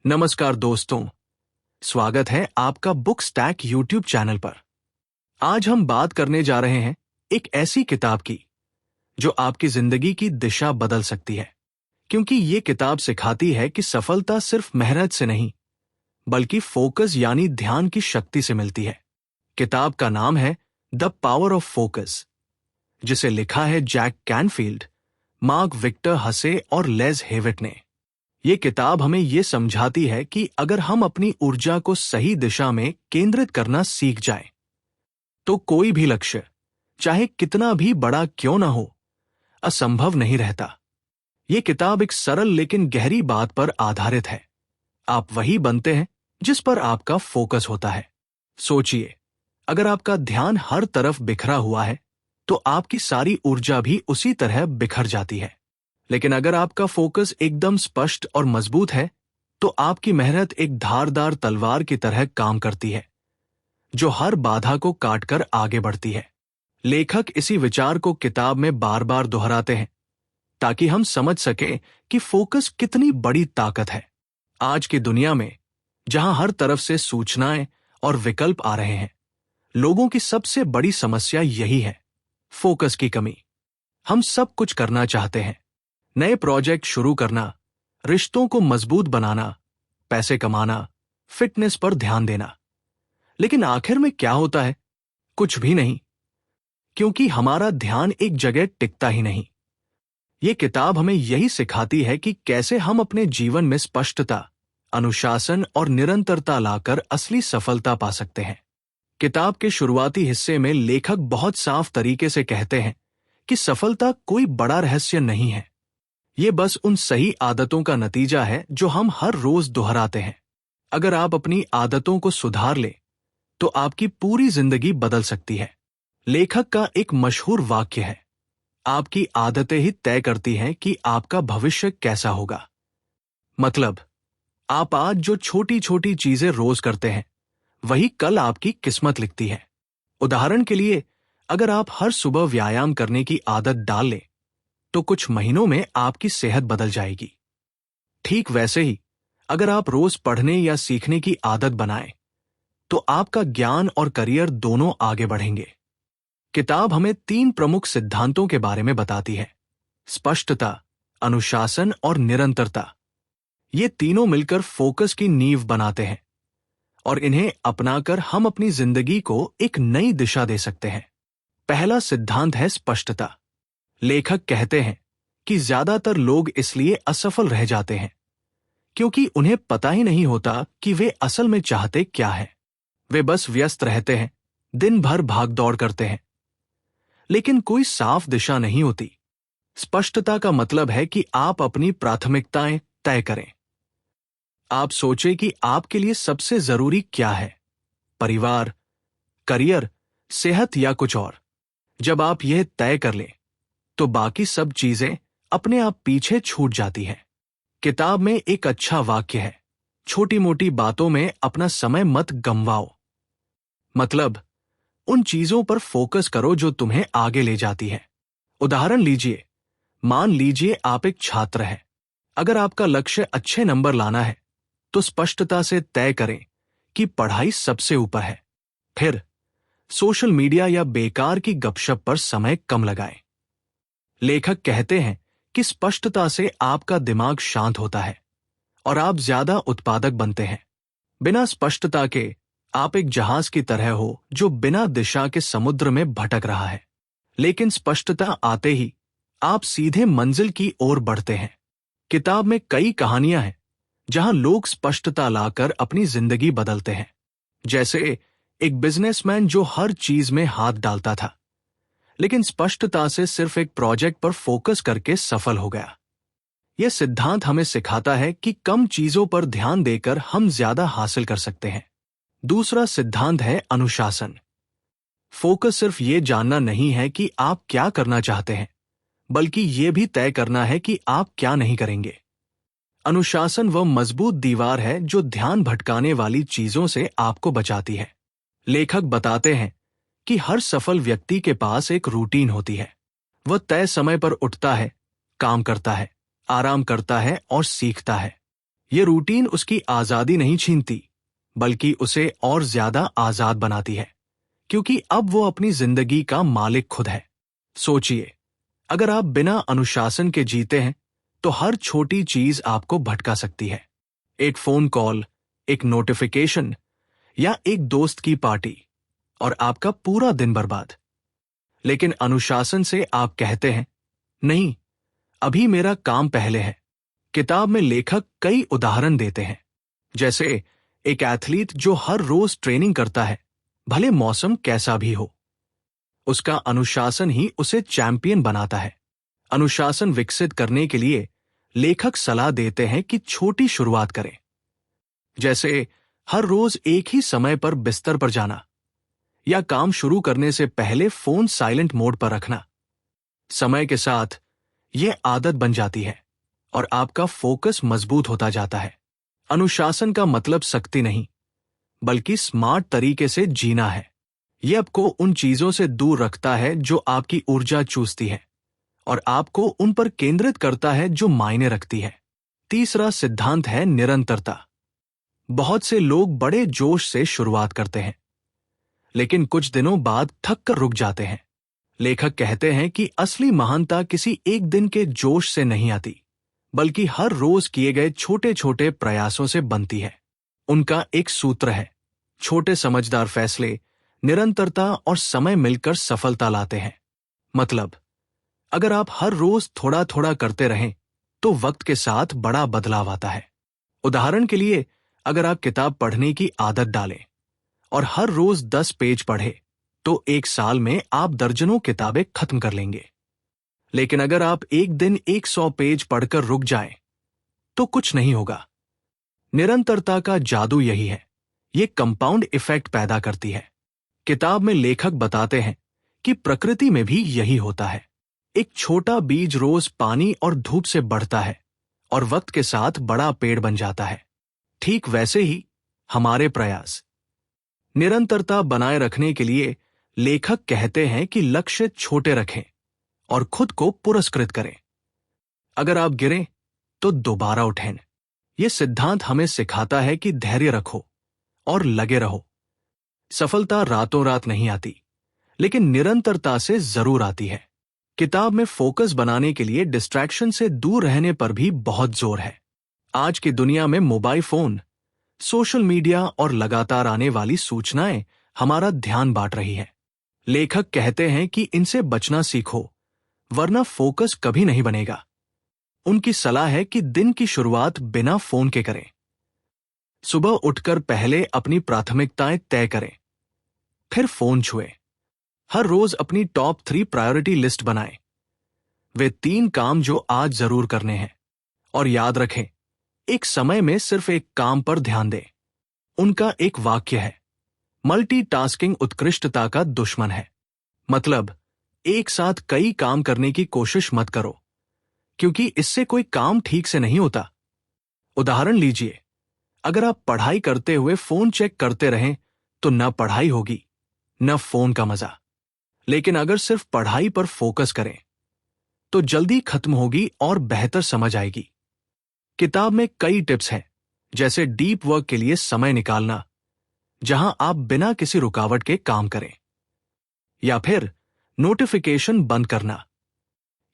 नमस्कार दोस्तों, स्वागत है आपका बुक स्टैक यूट्यूब चैनल पर। आज हम बात करने जा रहे हैं एक ऐसी किताब की जो आपकी जिंदगी की दिशा बदल सकती है, क्योंकि ये किताब सिखाती है कि सफलता सिर्फ मेहनत से नहीं बल्कि फोकस यानी ध्यान की शक्ति से मिलती है। किताब का नाम है द पावर ऑफ फोकस, जिसे लिखा है जैक कैनफील्ड, मार्क विक्टर हसे और लेज हेविट ने। ये किताब हमें ये समझाती है कि अगर हम अपनी ऊर्जा को सही दिशा में केंद्रित करना सीख जाएं, तो कोई भी लक्ष्य, चाहे कितना भी बड़ा क्यों ना हो, असंभव नहीं रहता। ये किताब एक सरल लेकिन गहरी बात पर आधारित है। आप वही बनते हैं जिस पर आपका फोकस होता है। सोचिए, अगर आपका ध्यान हर तरफ बिखरा हुआ है, तो आपकी सारी ऊर्जा भी उसी तरह बिखर जाती है। लेकिन अगर आपका फोकस एकदम स्पष्ट और मजबूत है, तो आपकी मेहनत एक धारदार तलवार की तरह काम करती है, जो हर बाधा को काटकर आगे बढ़ती है। लेखक इसी विचार को किताब में बार बार दोहराते हैं ताकि हम समझ सकें कि फोकस कितनी बड़ी ताकत है। आज की दुनिया में, जहां हर तरफ से सूचनाएं और विकल्प आ रहे हैं, लोगों की सबसे बड़ी समस्या यही है, फोकस की कमी। हम सब कुछ करना चाहते हैं, नए प्रोजेक्ट शुरू करना, रिश्तों को मजबूत बनाना, पैसे कमाना, फिटनेस पर ध्यान देना। लेकिन आखिर में क्या होता है? कुछ भी नहीं, क्योंकि हमारा ध्यान एक जगह टिकता ही नहीं। ये किताब हमें यही सिखाती है कि कैसे हम अपने जीवन में स्पष्टता, अनुशासन और निरंतरता लाकर असली सफलता पा सकते हैं। किताब के शुरुआती हिस्से में लेखक बहुत साफ तरीके से कहते हैं कि सफलता कोई बड़ा रहस्य नहीं है। ये बस उन सही आदतों का नतीजा है जो हम हर रोज दोहराते हैं। अगर आप अपनी आदतों को सुधार लें, तो आपकी पूरी जिंदगी बदल सकती है। लेखक का एक मशहूर वाक्य है, आपकी आदतें ही तय करती हैं कि आपका भविष्य कैसा होगा। मतलब, आप आज जो छोटी छोटी चीजें रोज करते हैं, वही कल आपकी किस्मत लिखती है। उदाहरण के लिए, अगर आप हर सुबह व्यायाम करने की आदत डाल लें, तो कुछ महीनों में आपकी सेहत बदल जाएगी। ठीक वैसे ही, अगर आप रोज पढ़ने या सीखने की आदत बनाएं, तो आपका ज्ञान और करियर दोनों आगे बढ़ेंगे। किताब हमें 3 प्रमुख सिद्धांतों के बारे में बताती है: स्पष्टता, अनुशासन और निरंतरता। ये तीनों मिलकर फोकस की नींव बनाते हैं, और इन्हें अपनाकर हम अपनी जिंदगी को एक नई दिशा दे सकते हैं। पहला सिद्धांत है स्पष्टता। लेखक कहते हैं कि ज्यादातर लोग इसलिए असफल रह जाते हैं क्योंकि उन्हें पता ही नहीं होता कि वे असल में चाहते क्या है। वे बस व्यस्त रहते हैं, दिन भर भागदौड़ करते हैं, लेकिन कोई साफ दिशा नहीं होती। स्पष्टता का मतलब है कि आप अपनी प्राथमिकताएं तय करें। आप सोचें कि आपके लिए सबसे जरूरी क्या है, परिवार, करियर, सेहत या कुछ और। जब आप यह तय कर लें, तो बाकी सब चीजें अपने आप पीछे छूट जाती हैं। किताब में एक अच्छा वाक्य है, छोटी मोटी बातों में अपना समय मत गंवाओ। मतलब, उन चीजों पर फोकस करो जो तुम्हें आगे ले जाती है। उदाहरण लीजिए, मान लीजिए आप एक छात्र हैं। अगर आपका लक्ष्य अच्छे नंबर लाना है, तो स्पष्टता से तय करें कि पढ़ाई सबसे ऊपर है। फिर सोशल मीडिया या बेकार की गपशप पर समय कम लगाएं। लेखक कहते हैं कि स्पष्टता से आपका दिमाग शांत होता है और आप ज्यादा उत्पादक बनते हैं। बिना स्पष्टता के आप एक जहाज की तरह हो जो बिना दिशा के समुद्र में भटक रहा है। लेकिन स्पष्टता आते ही आप सीधे मंजिल की ओर बढ़ते हैं। किताब में कई कहानियां हैं जहां लोग स्पष्टता लाकर अपनी जिंदगी बदलते हैं। जैसे एक बिजनेसमैन जो हर चीज में हाथ डालता था, लेकिन स्पष्टता से सिर्फ एक प्रोजेक्ट पर फोकस करके सफल हो गया। यह सिद्धांत हमें सिखाता है कि कम चीजों पर ध्यान देकर हम ज्यादा हासिल कर सकते हैं। दूसरा सिद्धांत है अनुशासन। फोकस सिर्फ ये जानना नहीं है कि आप क्या करना चाहते हैं, बल्कि ये भी तय करना है कि आप क्या नहीं करेंगे। अनुशासन वह मजबूत दीवार है जो ध्यान भटकाने वाली चीजों से आपको बचाती है। लेखक बताते हैं कि हर सफल व्यक्ति के पास एक रूटीन होती है। वह तय समय पर उठता है, काम करता है, आराम करता है और सीखता है। ये रूटीन उसकी आजादी नहीं छीनती, बल्कि उसे और ज्यादा आजाद बनाती है, क्योंकि अब वो अपनी जिंदगी का मालिक खुद है। सोचिए, अगर आप बिना अनुशासन के जीते हैं तो हर छोटी चीज आपको भटका सकती है। एक फोन कॉल, एक नोटिफिकेशन या एक दोस्त की पार्टी, और आपका पूरा दिन बर्बाद। लेकिन अनुशासन से आप कहते हैं, नहीं, अभी मेरा काम पहले है। किताब में लेखक कई उदाहरण देते हैं, जैसे एक एथलीट जो हर रोज ट्रेनिंग करता है, भले मौसम कैसा भी हो। उसका अनुशासन ही उसे चैंपियन बनाता है। अनुशासन विकसित करने के लिए लेखक सलाह देते हैं कि छोटी शुरुआत करें, जैसे हर रोज एक ही समय पर बिस्तर पर जाना, या काम शुरू करने से पहले फोन साइलेंट मोड पर रखना। समय के साथ यह आदत बन जाती है और आपका फोकस मजबूत होता जाता है। अनुशासन का मतलब सख्ती नहीं, बल्कि स्मार्ट तरीके से जीना है। यह आपको उन चीजों से दूर रखता है जो आपकी ऊर्जा चूसती है, और आपको उन पर केंद्रित करता है जो मायने रखती है। तीसरा सिद्धांत है निरंतरता। बहुत से लोग बड़े जोश से शुरुआत करते हैं, लेकिन कुछ दिनों बाद थक कर रुक जाते हैं। लेखक कहते हैं कि असली महानता किसी एक दिन के जोश से नहीं आती, बल्कि हर रोज किए गए छोटे छोटे प्रयासों से बनती है। उनका एक सूत्र है, छोटे समझदार फैसले, निरंतरता और समय मिलकर सफलता लाते हैं। मतलब, अगर आप हर रोज थोड़ा थोड़ा करते रहें तो वक्त के साथ बड़ा बदलाव आता है। उदाहरण के लिए, अगर आप किताब पढ़ने की आदत डालें और हर रोज 10 पेज पढ़े तो एक साल में आप दर्जनों किताबें खत्म कर लेंगे। लेकिन अगर आप एक दिन 100 पेज पढ़कर रुक जाएं, तो कुछ नहीं होगा। निरंतरता का जादू यही है, ये कंपाउंड इफेक्ट पैदा करती है। किताब में लेखक बताते हैं कि प्रकृति में भी यही होता है। एक छोटा बीज रोज पानी और धूप से बढ़ता है और वक्त के साथ बड़ा पेड़ बन जाता है। ठीक वैसे ही हमारे प्रयास। निरंतरता बनाए रखने के लिए लेखक कहते हैं कि लक्ष्य छोटे रखें और खुद को पुरस्कृत करें। अगर आप गिरें तो दोबारा उठें। यह सिद्धांत हमें सिखाता है कि धैर्य रखो और लगे रहो। सफलता रातों रात नहीं आती, लेकिन निरंतरता से जरूर आती है। किताब में फोकस बनाने के लिए डिस्ट्रैक्शन से दूर रहने पर भी बहुत जोर है। आज की दुनिया में मोबाइल फोन, सोशल मीडिया और लगातार आने वाली सूचनाएं हमारा ध्यान बांट रही है। लेखक कहते हैं कि इनसे बचना सीखो, वरना फोकस कभी नहीं बनेगा। उनकी सलाह है कि दिन की शुरुआत बिना फोन के करें। सुबह उठकर पहले अपनी प्राथमिकताएं तय करें, फिर फोन छुएं। हर रोज अपनी टॉप 3 प्रायोरिटी लिस्ट बनाएं। वे 3 काम जो आज जरूर करने हैं, और याद रखें, एक समय में सिर्फ एक काम पर ध्यान दें। उनका एक वाक्य है, मल्टीटास्किंग उत्कृष्टता का दुश्मन है। मतलब, एक साथ कई काम करने की कोशिश मत करो, क्योंकि इससे कोई काम ठीक से नहीं होता। उदाहरण लीजिए, अगर आप पढ़ाई करते हुए फोन चेक करते रहें तो न पढ़ाई होगी, न फोन का मजा। लेकिन अगर सिर्फ पढ़ाई पर फोकस करें तो जल्दी खत्म होगी और बेहतर समझ आएगी। किताब में कई टिप्स हैं, जैसे डीप वर्क के लिए समय निकालना, जहां आप बिना किसी रुकावट के काम करें, या फिर नोटिफिकेशन बंद करना।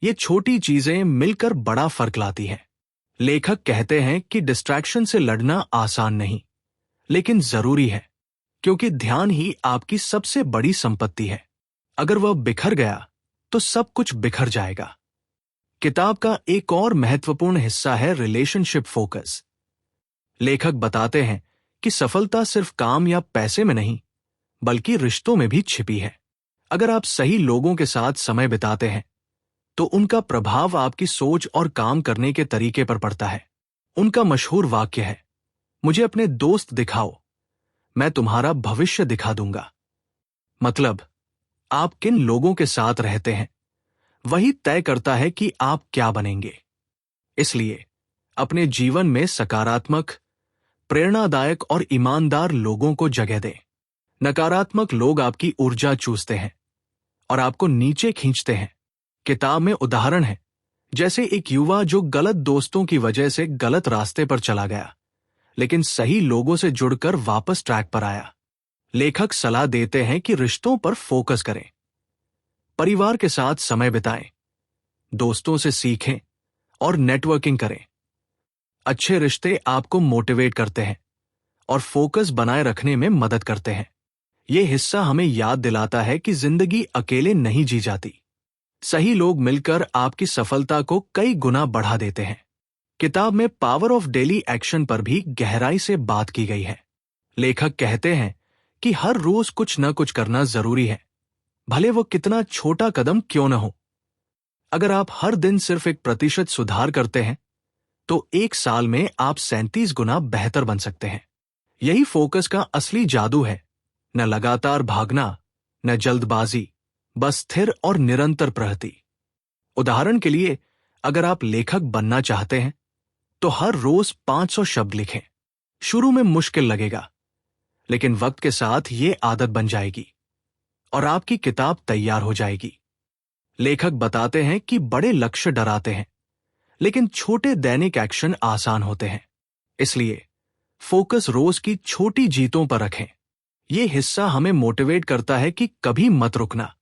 ये छोटी चीजें मिलकर बड़ा फर्क लाती हैं। लेखक कहते हैं कि डिस्ट्रैक्शन से लड़ना आसान नहीं, लेकिन जरूरी है, क्योंकि ध्यान ही आपकी सबसे बड़ी संपत्ति है। अगर वह बिखर गया तो सब कुछ बिखर जाएगा। किताब का एक और महत्वपूर्ण हिस्सा है रिलेशनशिप फोकस। लेखक बताते हैं कि सफलता सिर्फ काम या पैसे में नहीं, बल्कि रिश्तों में भी छिपी है। अगर आप सही लोगों के साथ समय बिताते हैं तो उनका प्रभाव आपकी सोच और काम करने के तरीके पर पड़ता है। उनका मशहूर वाक्य है, मुझे अपने दोस्त दिखाओ, मैं तुम्हारा भविष्य दिखा दूंगा। मतलब, आप किन लोगों के साथ रहते हैं वही तय करता है कि आप क्या बनेंगे। इसलिए अपने जीवन में सकारात्मक, प्रेरणादायक और ईमानदार लोगों को जगह दें। नकारात्मक लोग आपकी ऊर्जा चूसते हैं और आपको नीचे खींचते हैं। किताब में उदाहरण है, जैसे एक युवा जो गलत दोस्तों की वजह से गलत रास्ते पर चला गया, लेकिन सही लोगों से जुड़कर वापस ट्रैक पर आया। लेखक सलाह देते हैं कि रिश्तों पर फोकस करें, परिवार के साथ समय बिताएं, दोस्तों से सीखें और नेटवर्किंग करें। अच्छे रिश्ते आपको मोटिवेट करते हैं और फोकस बनाए रखने में मदद करते हैं। यह हिस्सा हमें याद दिलाता है कि जिंदगी अकेले नहीं जी जाती। सही लोग मिलकर आपकी सफलता को कई गुना बढ़ा देते हैं। किताब में पावर ऑफ डेली एक्शन पर भी गहराई से बात की गई है। लेखक कहते हैं कि हर रोज कुछ न कुछ करना जरूरी है, भले वो कितना छोटा कदम क्यों न हो। अगर आप हर दिन सिर्फ 1% सुधार करते हैं तो 1 साल में आप 37 गुना बेहतर बन सकते हैं। यही फोकस का असली जादू है। न लगातार भागना, न जल्दबाजी, बस स्थिर और निरंतर प्रगति। उदाहरण के लिए, अगर आप लेखक बनना चाहते हैं तो हर रोज 500 शब्द लिखें। शुरू में मुश्किल लगेगा, लेकिन वक्त के साथ ये आदत बन जाएगी और आपकी किताब तैयार हो जाएगी। लेखक बताते हैं कि बड़े लक्ष्य डराते हैं, लेकिन छोटे दैनिक एक्शन आसान होते हैं। इसलिए फोकस रोज की छोटी जीतों पर रखें। यह हिस्सा हमें मोटिवेट करता है कि कभी मत रुकना।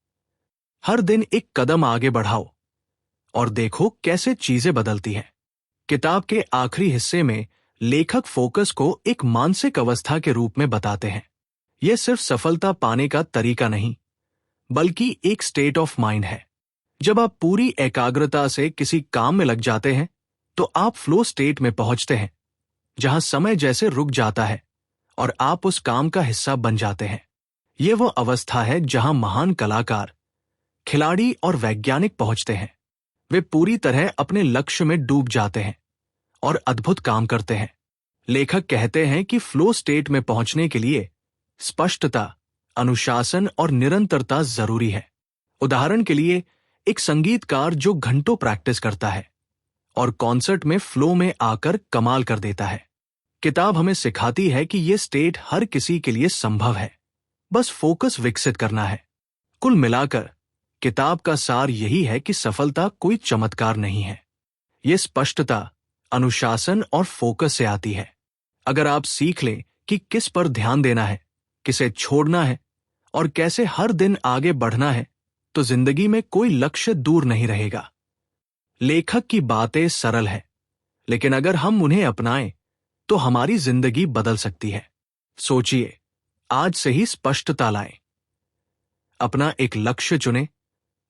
हर दिन एक कदम आगे बढ़ाओ और देखो कैसे चीजें बदलती हैं। किताब के आखिरी हिस्से में लेखक फोकस को एक मानसिक अवस्था के रूप में बताते हैं। यह सिर्फ सफलता पाने का तरीका नहीं, बल्कि एक स्टेट ऑफ माइंड है। जब आप पूरी एकाग्रता से किसी काम में लग जाते हैं तो आप फ्लो स्टेट में पहुंचते हैं, जहां समय जैसे रुक जाता है और आप उस काम का हिस्सा बन जाते हैं। यह वो अवस्था है जहां महान कलाकार, खिलाड़ी और वैज्ञानिक पहुंचते हैं। वे पूरी तरह अपने लक्ष्य में डूब जाते हैं और अद्भुत काम करते हैं। लेखक कहते हैं कि फ्लो स्टेट में पहुंचने के लिए स्पष्टता, अनुशासन और निरंतरता जरूरी है। उदाहरण के लिए, एक संगीतकार जो घंटों प्रैक्टिस करता है और कॉन्सर्ट में फ्लो में आकर कमाल कर देता है। किताब हमें सिखाती है कि यह स्टेट हर किसी के लिए संभव है, बस फोकस विकसित करना है। कुल मिलाकर किताब का सार यही है कि सफलता कोई चमत्कार नहीं है। यह स्पष्टता, अनुशासन और फोकस से आती है। अगर आप सीख लें कि किस पर ध्यान देना है, किसे छोड़ना है और कैसे हर दिन आगे बढ़ना है, तो जिंदगी में कोई लक्ष्य दूर नहीं रहेगा। लेखक की बातें सरल है, लेकिन अगर हम उन्हें अपनाएं तो हमारी जिंदगी बदल सकती है। सोचिए, आज से ही स्पष्टता लाएं, अपना एक लक्ष्य चुनें,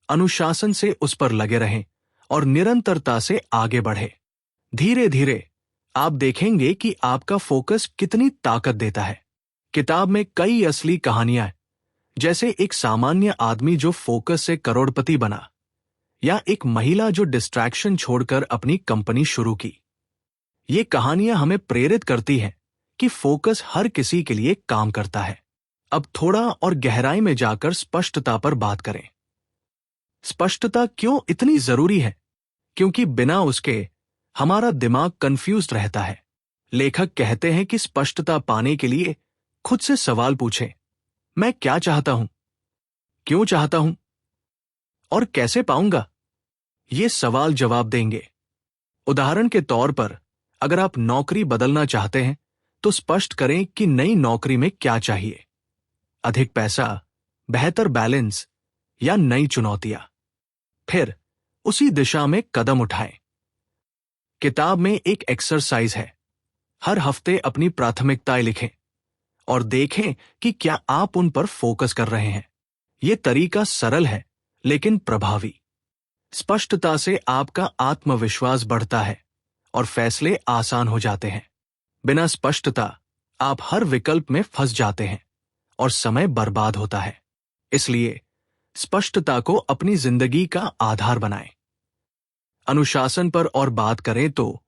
अनुशासन से उस पर लगे रहें और निरंतरता से आगे बढ़े। धीरे धीरे आप देखेंगे कि आपका फोकस कितनी ताकत देता है। किताब में कई असली कहानियां हैं, जैसे एक सामान्य आदमी जो फोकस से करोड़पति बना, या एक महिला जो डिस्ट्रैक्शन छोड़कर अपनी कंपनी शुरू की। ये कहानियां हमें प्रेरित करती हैं कि फोकस हर किसी के लिए काम करता है। अब थोड़ा और गहराई में जाकर स्पष्टता पर बात करें। स्पष्टता क्यों इतनी जरूरी है? क्योंकि बिना उसके हमारा दिमाग कंफ्यूज्ड रहता है। लेखक कहते हैं कि स्पष्टता पाने के लिए खुद से सवाल पूछें, मैं क्या चाहता हूं, क्यों चाहता हूं और कैसे पाऊंगा? ये सवाल जवाब देंगे। उदाहरण के तौर पर, अगर आप नौकरी बदलना चाहते हैं तो स्पष्ट करें कि नई नौकरी में क्या चाहिए, अधिक पैसा, बेहतर बैलेंस या नई चुनौतियां। फिर उसी दिशा में कदम उठाएं। किताब में एक एक्सरसाइज है, हर हफ्ते अपनी प्राथमिकताएं लिखें और देखें कि क्या आप उन पर फोकस कर रहे हैं। यह तरीका सरल है लेकिन प्रभावी। स्पष्टता से आपका आत्मविश्वास बढ़ता है और फैसले आसान हो जाते हैं। बिना स्पष्टता आप हर विकल्प में फंस जाते हैं और समय बर्बाद होता है। इसलिए स्पष्टता को अपनी जिंदगी का आधार बनाएं। अनुशासन पर और बात करें तो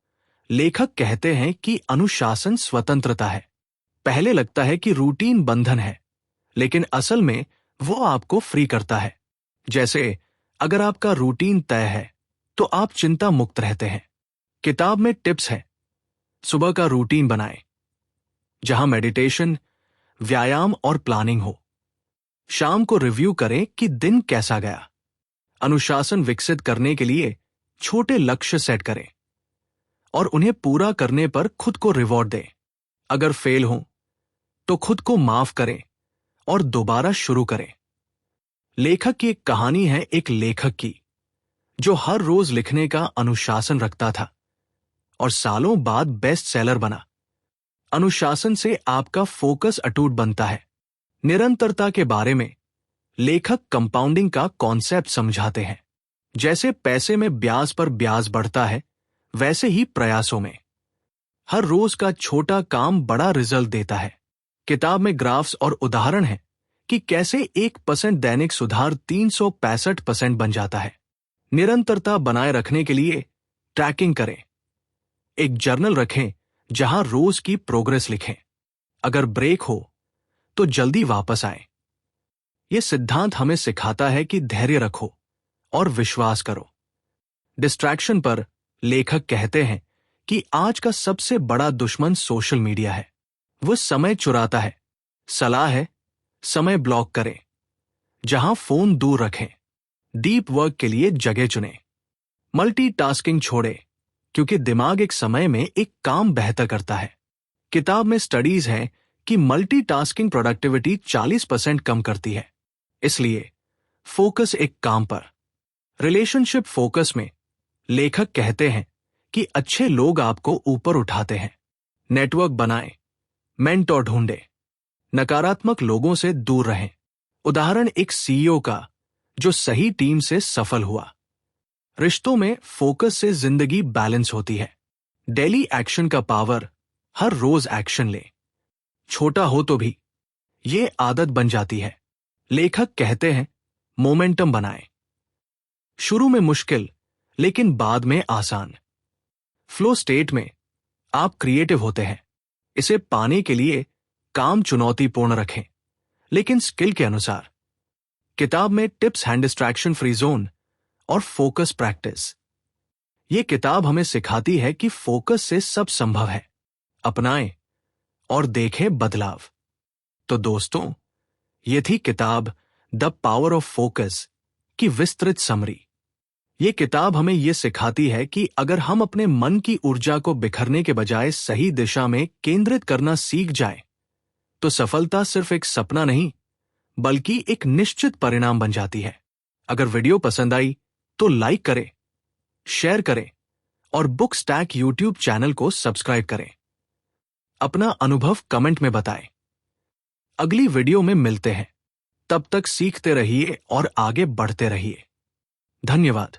लेखक कहते हैं कि अनुशासन स्वतंत्रता है। पहले लगता है कि रूटीन बंधन है, लेकिन असल में वो आपको फ्री करता है। जैसे अगर आपका रूटीन तय है तो आप चिंता मुक्त रहते हैं। किताब में टिप्स हैं। सुबह का रूटीन बनाएं, जहां मेडिटेशन, व्यायाम और प्लानिंग हो। शाम को रिव्यू करें कि दिन कैसा गया। अनुशासन विकसित करने के लिए छोटे लक्ष्य सेट करें और उन्हें पूरा करने पर खुद को रिवॉर्ड दें। अगर फेल हो तो खुद को माफ करें और दोबारा शुरू करें। लेखक की एक कहानी है एक लेखक की जो हर रोज लिखने का अनुशासन रखता था और सालों बाद बेस्ट सेलर बना। अनुशासन से आपका फोकस अटूट बनता है। निरंतरता के बारे में लेखक कंपाउंडिंग का कॉन्सेप्ट समझाते हैं। जैसे पैसे में ब्याज पर ब्याज बढ़ता है, वैसे ही प्रयासों में हर रोज का छोटा काम बड़ा रिजल्ट देता है। किताब में ग्राफ्स और उदाहरण हैं कि कैसे 1% दैनिक सुधार 365% बन जाता है। निरंतरता बनाए रखने के लिए ट्रैकिंग करें। एक जर्नल रखें जहां रोज की प्रोग्रेस लिखें। अगर ब्रेक हो तो जल्दी वापस आए। यह सिद्धांत हमें सिखाता है कि धैर्य रखो और विश्वास करो। डिस्ट्रैक्शन पर लेखक कहते हैं कि आज का सबसे बड़ा दुश्मन सोशल मीडिया है। वो समय चुराता है। सलाह है, समय ब्लॉक करें। जहां फोन दूर रखें। डीप वर्क के लिए जगह चुनें। मल्टीटास्किंग छोड़ें, क्योंकि दिमाग एक समय में एक काम बेहतर करता है। किताब में स्टडीज हैं कि मल्टीटास्किंग प्रोडक्टिविटी 40% कम करती है। इसलिए फोकस एक काम पर। रिलेशनशिप फोकस में लेखक कहते हैं कि अच्छे लोग आपको ऊपर उठाते हैं। नेटवर्क बनाएं, मेंटोर ढूंढें, नकारात्मक लोगों से दूर रहें। उदाहरण एक सीईओ का जो सही टीम से सफल हुआ। रिश्तों में फोकस से जिंदगी बैलेंस होती है। डेली एक्शन का पावर, हर रोज एक्शन लें। छोटा हो तो भी ये आदत बन जाती है। लेखक कहते हैं मोमेंटम बनाएं। शुरू में मुश्किल, लेकिन बाद में आसान। फ्लो स्टेट में आप क्रिएटिव होते हैं। इसे पाने के लिए काम चुनौतीपूर्ण रखें, लेकिन स्किल के अनुसार। किताब में टिप्स हैं डिस्ट्रैक्शन फ्री जोन और फोकस प्रैक्टिस। यह किताब हमें सिखाती है कि फोकस से सब संभव है। अपनाएं और देखें बदलाव। तो दोस्तों, यह थी किताब द पावर ऑफ फोकस की विस्तृत समरी। यह किताब हमें यह सिखाती है कि अगर हम अपने मन की ऊर्जा को बिखरने के बजाय सही दिशा में केंद्रित करना सीख जाएं, तो सफलता सिर्फ एक सपना नहीं, बल्कि एक निश्चित परिणाम बन जाती है। अगर वीडियो पसंद आई तो लाइक करें, शेयर करें और बुक स्टैक यूट्यूब चैनल को सब्सक्राइब करें। अपना अनुभव कमेंट में बताएं। अगली वीडियो में मिलते हैं। तब तक सीखते रहिए और आगे बढ़ते रहिए। धन्यवाद।